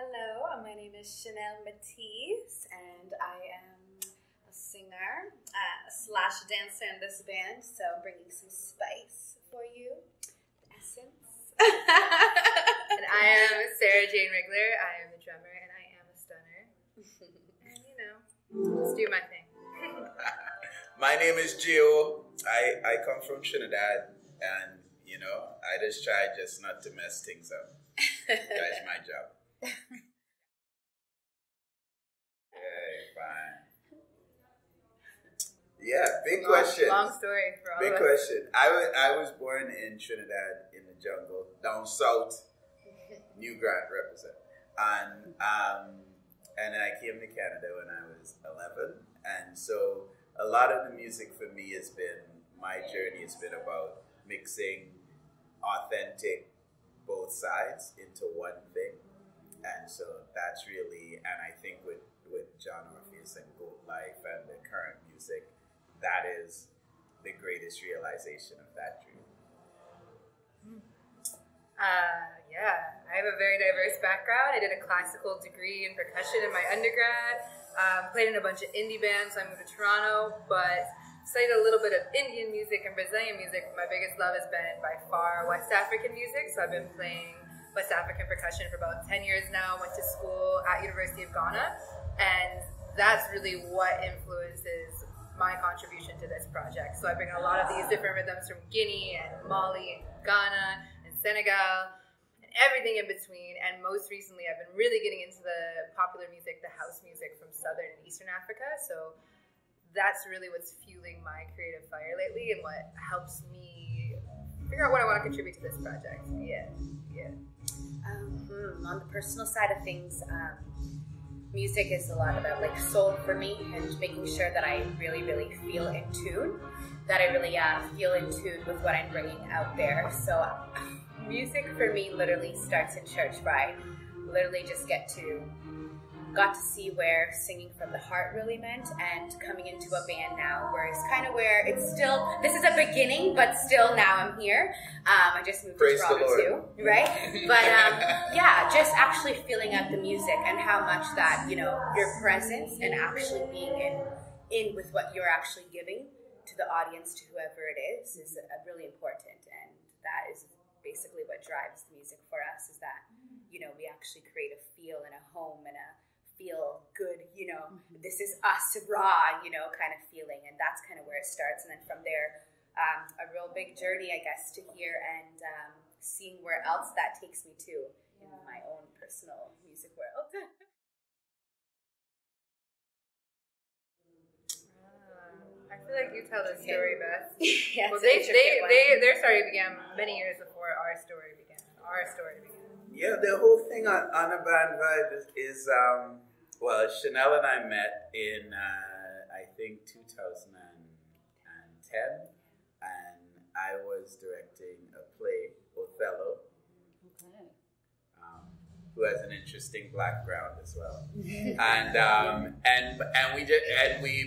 Hello, my name is Chanel Matisse, and I am a singer slash dancer in this band, so I'm bringing some spice for you, essence. And I am Sarah Jane Rigler. I am the drummer, and I am a stunner. And just do my thing. My name is Gio. I come from Trinidad, and I just try not to mess things up. That's my job. Fine. Yeah, big question. Long story for all big of us. question. I was born in Trinidad in the jungle, down south, New Grant represent, and then I came to Canada when I was 11, and so a lot of the music for me has been, my journey has been about mixing authentic both sides into one thing. And so that's really, and I think with John Orpheus and Goat Life and the current music, that is the greatest realization of that dream. I have a very diverse background. I did a classical degree in percussion in my undergrad, played in a bunch of indie bands, so I moved to Toronto, but studied a little bit of Indian music and Brazilian music. My biggest love has been by far West African music, so I've been playing West African percussion for about 10 years now. Went to school at University of Ghana, and that's really what influences my contribution to this project. So I bring a lot of these different rhythms from Guinea and Mali and Ghana and Senegal and everything in between. And most recently, I've been really getting into the popular music, the house music from Southern and Eastern Africa. So that's really what's fueling my creative fire lately and what helps me figure out what I want to contribute to this project. Yeah. On the personal side of things, music is a lot about soul for me, and making sure that I really, really feel in tune, that I really feel in tune with what I'm bringing out there. So music for me literally starts in church, where I literally just got to see where singing from the heart really meant, and coming into a band now where it's kind of where it's still, this is a beginning, but still now I'm here. I just moved to Toronto too, right? But just actually feeling out the music and how much that, your presence and actually being in with what you're actually giving to the audience, to whoever it is really important. And that is basically what drives the music for us, is that, we actually create a feel and a home and a feel good, this is us raw, kind of feeling. And that's kind of where it starts. And then from there, a real big journey, I guess, to here and seeing where else that takes me to in my own personal music world. I feel like you tell this story best. Yeah, well, their story began many years before our story began. Yeah, the whole thing on a band vibe is Chanel and I met in, I think, 2010, and I was directing a play, Othello, who has an interesting background as well.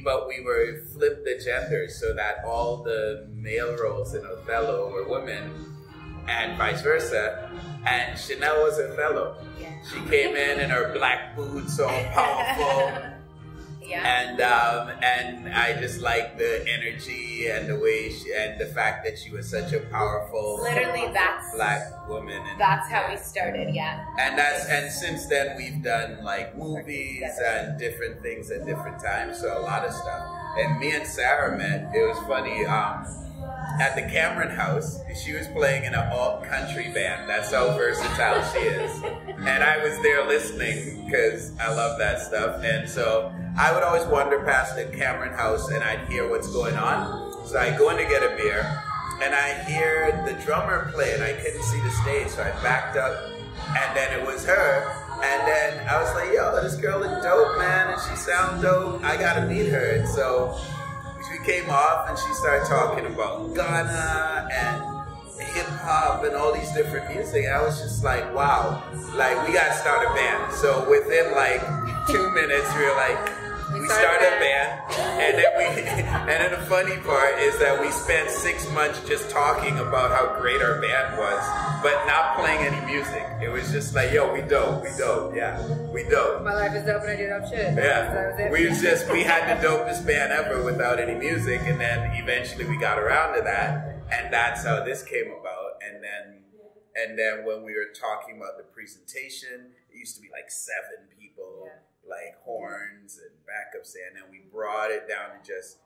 But we were flipped the genders so that all the male roles in Othello were women, and vice versa. And Chanel was Othello. Yeah. She came in her black boots, all powerful. And I just like the energy and the way and the fact that she was such a powerful, black woman. And that's how we started. Yeah. And since then we've done movies and different things at different times. So a lot of stuff. And me and Sarah met. It was funny. At the Cameron House, she was playing in an alt-country band. That's how versatile she is. And I was there listening because I love that stuff. And so I would always wander past the Cameron House and I'd hear what's going on. So I go in to get a beer and I hear the drummer play and I couldn't see the stage. So I backed up and then it was her. And then I was like, yo, this girl look dope, man. And she sound dope. I gotta meet her. And so we came off and she started talking about Ghana and hip-hop and all these different music. And I was just like, wow, we gotta start a band. So within 2 minutes, we were like, We started a band, and then the funny part is that we spent 6 months just talking about how great our band was, but not playing any music. It was just like, yo, we dope, yeah, we dope. My life is dope and I do dope shit. Yeah, we had the dopest band ever without any music, and then eventually we got around to that, and that's how this came about. And then when we were talking about the presentation, it used to be like 7 people. Yeah. Like horns and backups, and then we brought it down to just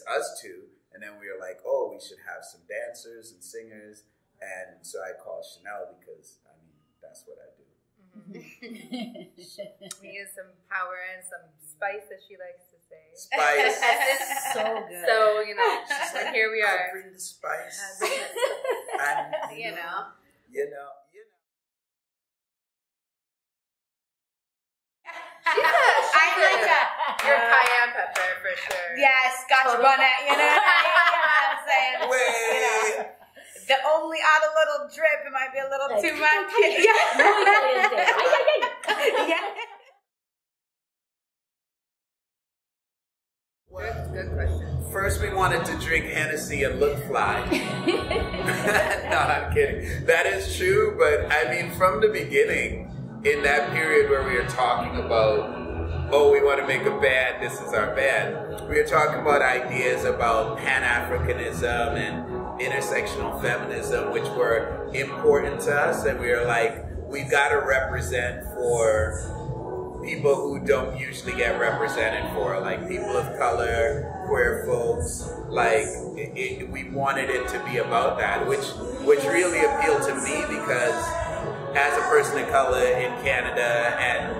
us two, and then we were like, oh, we should have some dancers and singers, and so I called Chanel because I mean that's what I do. We need some power and some spice, as she likes to say. Spice. It's so good. So she's like, here we are. Bring the spice. And you know. I like your cayenne pepper for sure. Yeah, Scotch bonnet, you know what I'm saying? The only odd a little drip, it might be a little too much. Yeah. Good question. First, we wanted to drink Hennessy and look fly. No, I'm kidding. That is true, but I mean, from the beginning, in that period where we were talking about, oh, we want to make a band, this is our band, we were talking about ideas about Pan-Africanism and intersectional feminism, which were important to us, and we were like, we've got to represent for people who don't usually get represented for, like people of color, queer folks, like we wanted it to be about that, which really appealed to me because as a person of color in Canada, and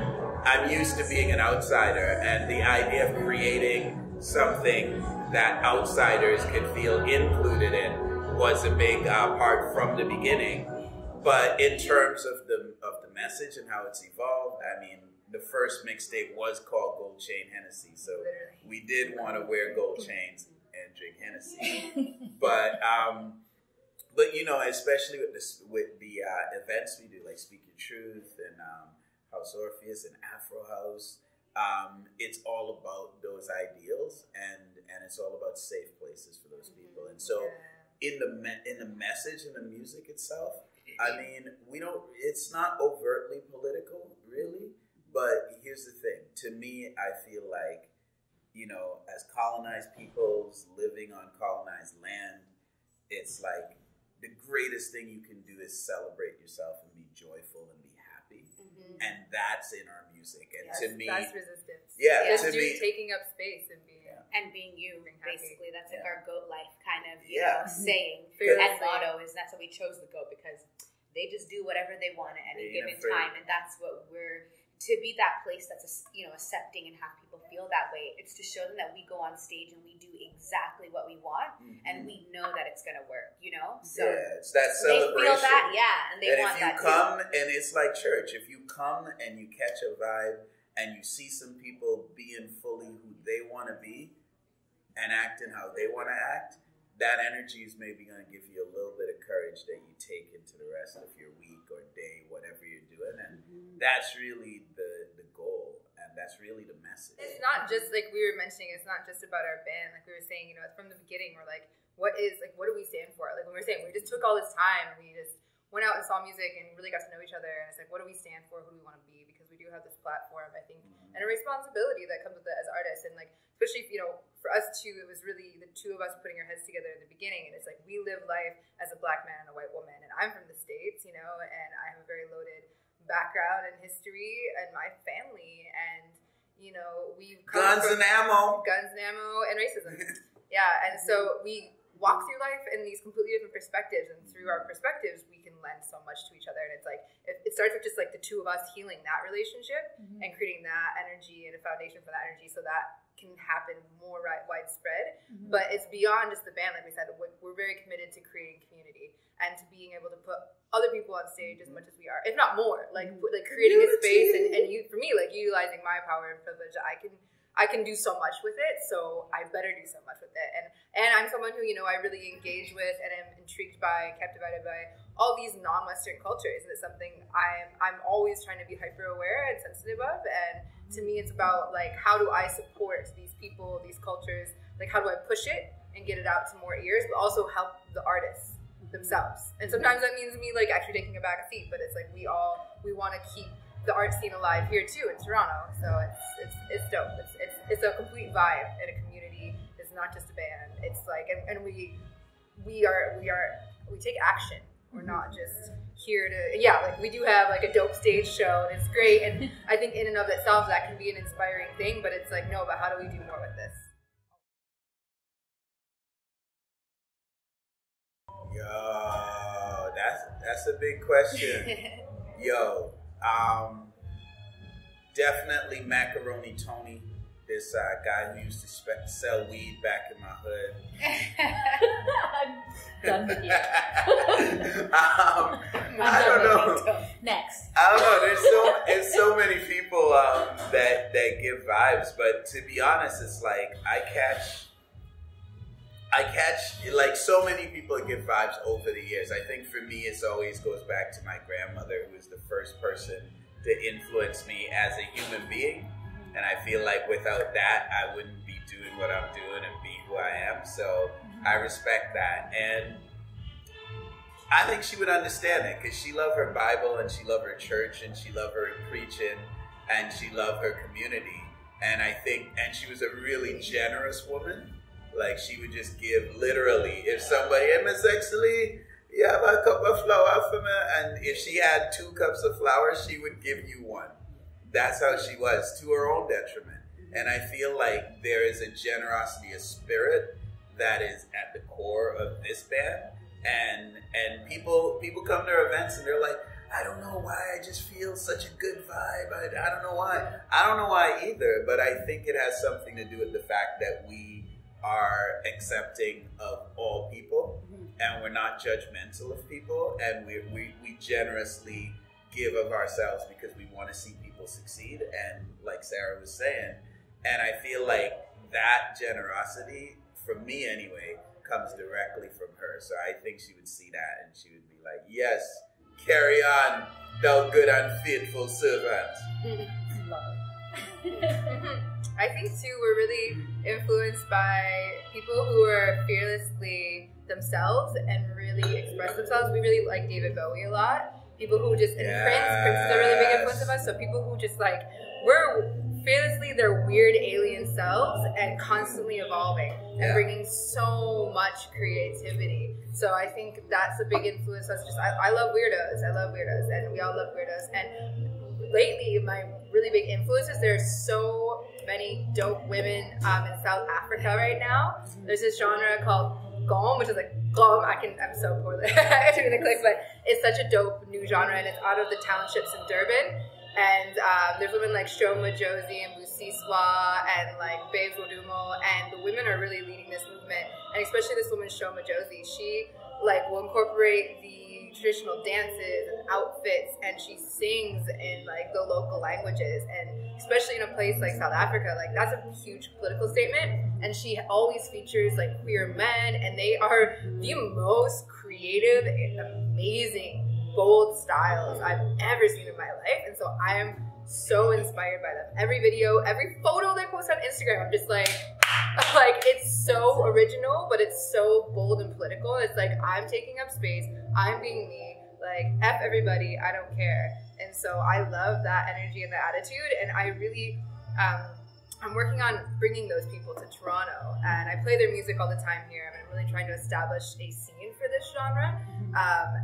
I'm used to being an outsider, and the idea of creating something that outsiders could feel included in was a big part from the beginning. But in terms of the message and how it's evolved, I mean, the first mixtape was called Gold Chain Hennessy, so we did want to wear gold chains and drink Hennessy. But you know, especially with the events we do, like Speak Your Truth and House Orpheus and Afro House, it's all about those ideals, and it's all about safe places for those people. And so, in the message and the music itself, I mean, it's not overtly political, really. But here's the thing: to me, I feel like, you know, as colonized peoples living on colonized land, it's like, the greatest thing you can do is celebrate yourself and be joyful and be happy. Mm-hmm. And that's in our music. And to me, that's resistance. Yeah, just to me, taking up space and being you, basically. That's like our GOAT life kind of saying and motto is that's why we chose the GOAT, because they just do whatever they want at any given time, and that's what we're to be, that place that's accepting and have people feel that way. It's to show them that we go on stage and we do exactly what we want, and we know that it's going to work, you know? So it's that celebration. They feel that, and they want that too. And if you come, and it's like church, if you come and you catch a vibe and you see some people being fully who they want to be and acting how they want to act, that energy is maybe going to give you a little bit of courage that you take into the rest of your week or day, whatever you're doing. And that's really the goal. And that's really the message. It's not just, like we were mentioning, it's not just about our band. Like we were saying, you know, from the beginning, we're like, what do we stand for? Like when we were saying, we just took all this time and we just went out and saw music and really got to know each other. And it's like, what do we stand for? Who do we want to be? Because we do have this platform, I think, and a responsibility that comes with it as artists. And like, especially, you know, for us too, it was really the two of us putting our heads together in the beginning. And it's like, we live life as a Black man and a white woman. And I'm from the States, you know, and I have a very loaded background and history and my family. And, you know, we've come guns and ammo and racism. And so we walk through life in these completely different perspectives, and through our perspectives we can lend so much to each other. And it's like it starts with just like the two of us healing that relationship and creating that energy and a foundation for that energy so that can happen more widespread. But it's beyond just the band. Like we said, we're very committed to creating community and to being able to put other people on stage as much as we are, if not more, like creating a space and you, for me, like utilizing my power and privilege. I can I can do so much with it, so I better do so much with it. And I'm someone who, I really engage with and am intrigued by, captivated by all these non-Western cultures. And it's something I'm always trying to be hyper aware and sensitive of. And to me, it's about like, how do I support these people, these cultures? Like, how do I push it and get it out to more ears, but also help the artists themselves? And sometimes that means me like actually taking a back seat, but it's like we want to keep the art scene alive here too in Toronto. So it's dope. It's a complete vibe in a community. It's not just a band. It's like, and we take action. We're not just here to, like we do have like a dope stage show and it's great. And I think in and of itself that can be an inspiring thing, but it's like, no, but how do we do more with this? Yo, that's a big question. Yo, definitely Macaroni Tony, this guy who used to sell weed back in my hood. I'm done with you. I don't know. Next. I don't know. There's so many people that give vibes, but to be honest, it's like I catch like so many people give vibes over the years. I think for me, it always goes back to my grandmother, who was the first person to influence me as a human being. And I feel like without that, I wouldn't be doing what I'm doing and be who I am. So I respect that. And I think she would understand it because she loved her Bible and she loved her church and she loved her preaching and she loved her community. And she was a really generous woman. Like, she would just give literally. If somebody, hey, Miss Exley, you have a cup of flour for me? And if she had 2 cups of flour, she would give you 1. That's how she was, to her own detriment. And I feel like there is a generosity of spirit that is at the core of this band. And people come to our events and they're like, I don't know why, I just feel such a good vibe. I don't know why. I don't know why either, but I think it has something to do with the fact that we are accepting of all people, and we're not judgmental of people, and we generously give of ourselves because we want to see people succeed, and like Sarah was saying, and I feel like that generosity, from me anyway, comes directly from her. So I think she would see that and she would be like, yes, carry on, thou good and faithful servant. Love I think too, we're really influenced by people who are fearlessly themselves and really express themselves. We really like David Bowie a lot. People who just, in Prince is a really big influence of us. So people who just like, we're fearlessly their weird alien selves and constantly evolving and bringing so much creativity. So I think that's a big influence. I love weirdos. And we all love weirdos. And lately, my really big influences, there's so many dope women in South Africa right now. There's this genre called Gom, which is like Gom. I'm so poorly doing the clicks, but it's such a dope new genre, and it's out of the townships in Durban. And there's women like Shoma Josie and Busiswa and like Babes Wodumo, and the women are really leading this movement. And especially this woman Shoma Josie, she like will incorporate the traditional dances and outfits, and she sings in like the local languages, and especially in a place like South Africa, like that's a huge political statement. And she always features like queer men, and they are the most creative and amazing, bold styles I've ever seen in my life. And so I am so inspired by them. Every video, every photo they post on Instagram, I'm just like it's so original, but it's so bold and political. It's like, I'm taking up space, I'm being me, like F everybody, I don't care. And so I love that energy and that attitude, and I really I'm working on bringing those people to Toronto, and I play their music all the time here. I'm really trying to establish a scene for this genre,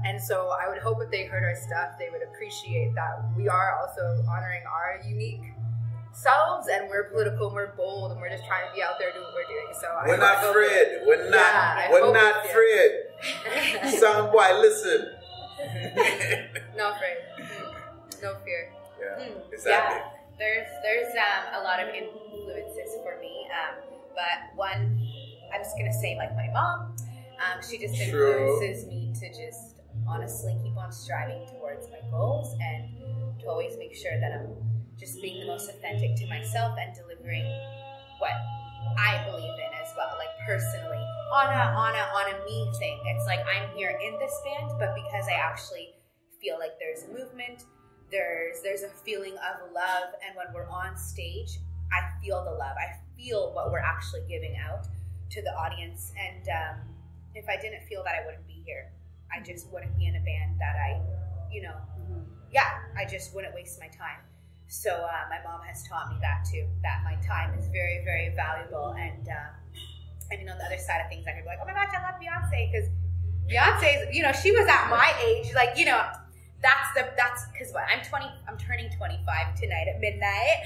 and so I would hope if they heard our stuff, they would appreciate that we are also honoring our unique selves, and we're political, and we're bold, and we're just trying to be out there doing what we're doing. So we're not afraid. We're not afraid. Sound boy, listen. No afraid. No fear. Yeah, exactly. Yeah. There's a lot of influences for me, but one, I'm just gonna say, like my mom, she just influences me to just honestly keep on striving towards my goals, and to always make sure that I'm just being the most authentic to myself and delivering what I believe in as well, like personally, on a me thing. It's like I'm here in this band, but because I actually feel like there's a movement, there's a feeling of love, and when we're on stage, I feel the love. I feel what we're actually giving out to the audience, and if I didn't feel that, I wouldn't be here. I just wouldn't be in a band that I, I just wouldn't waste my time. So my mom has taught me that too, that my time is very, very valuable. And I mean, on the other side of things, I could be like, oh my gosh, I love Beyonce, because Beyonce's, she was at my age, like, that's because what I'm turning 25 tonight at midnight.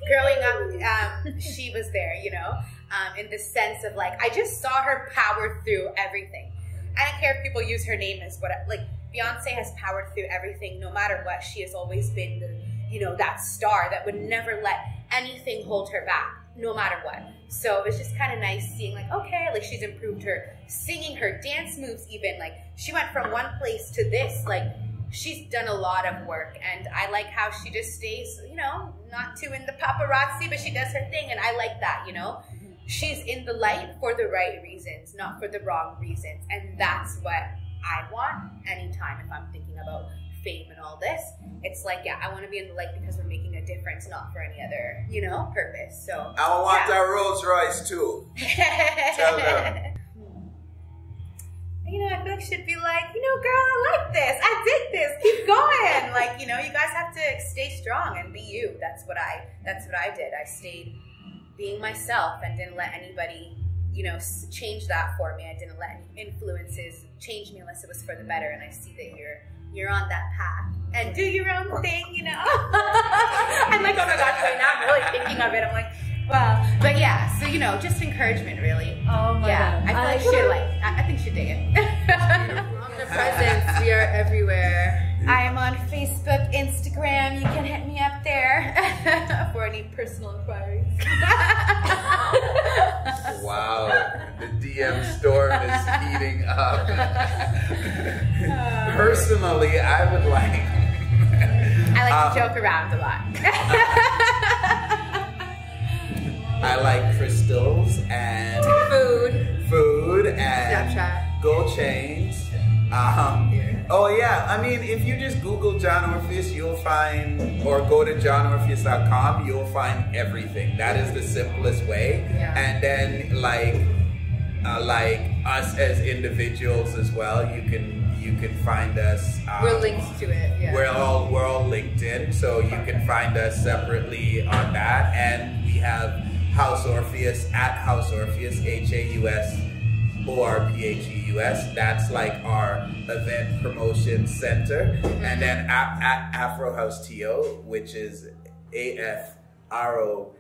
Growing up, she was there, in the sense of like, I just saw her power through everything. I don't care if people use her name as what, like, Beyonce has powered through everything, no matter what. She has always been that star that would never let anything hold her back, no matter what. So it was just kind of nice seeing, like, okay, like, she's improved her singing, her dance moves even. Like, she went from one place to this. Like, she's done a lot of work, and I like how she just stays, not too in the paparazzi, but she does her thing, and I like that, She's in the light for the right reasons, not for the wrong reasons, and that's what I want anytime if I'm thinking about fame and all this. It's like, yeah, I want to be in the light because we're making a difference, not for any other, purpose. So I want that Rolls Royce too. Tell them. I feel like she'd be like, girl, I like this. I did this. Keep going. Like, you guys have to stay strong and be you. That's what I did. I stayed being myself and didn't let anybody, change that for me. I didn't let any influences change me unless it was for the better. And I see that you're on that path. And do your own thing, I'm like, oh my gosh, wait, now I'm really thinking of it. I'm like, wow. But yeah, so, just encouragement, really. Oh my God. I feel like I think she'd dig it. Omnipresence, we are everywhere. I am on Facebook, Instagram. You can hit me up there for any personal inquiries. Wow, the DM storm is heating up. Personally, I would like... I like to joke around a lot. I like crystals and food and Snapchat, gold chains. Oh yeah, I mean, if you just Google John Orpheus, you'll find, or go to johnorpheus.com, you'll find everything. That is the simplest way. Yeah. And then like us as individuals as well, you can find us. we're linked to it. Yeah. We're all linked in, so you can find us separately on that. And we have House Orpheus at House Orpheus, HAUSORPHEUS. That's like our event promotion center. And then at Afro House TO, which is AFROHAUSTO.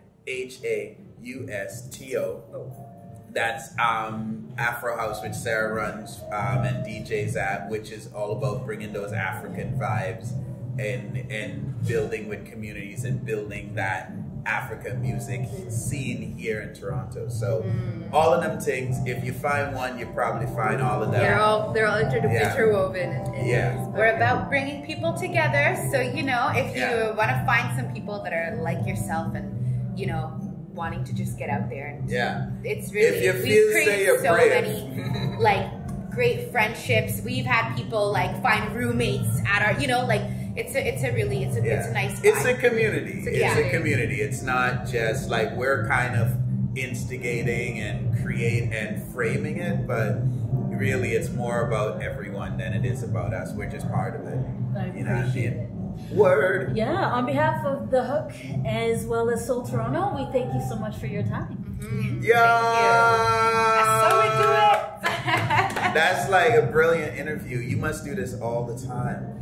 That's Afro House, which Sarah runs and DJs at, which is all about bringing those African vibes and building with communities and building that African music scene here in Toronto. So all of them things, if you find one, you probably find all of them. They're all interwoven. We're about bringing people together. So, if you want to find some people that are like yourself and, wanting to just get out there. And it's really, if you feel, say you're so brave. many, like, great friendships. We've had people, like, find roommates at our, it's a nice vibe. It's a community. It's a community. It's not just like we're kind of instigating and framing it, but really it's more about everyone than it is about us. We're just part of it. I appreciate it. Word. Yeah, on behalf of The Hook as well as Soul Toronto, we thank you so much for your time. Yeah. That's how we do it. That's like a brilliant interview. You must do this all the time.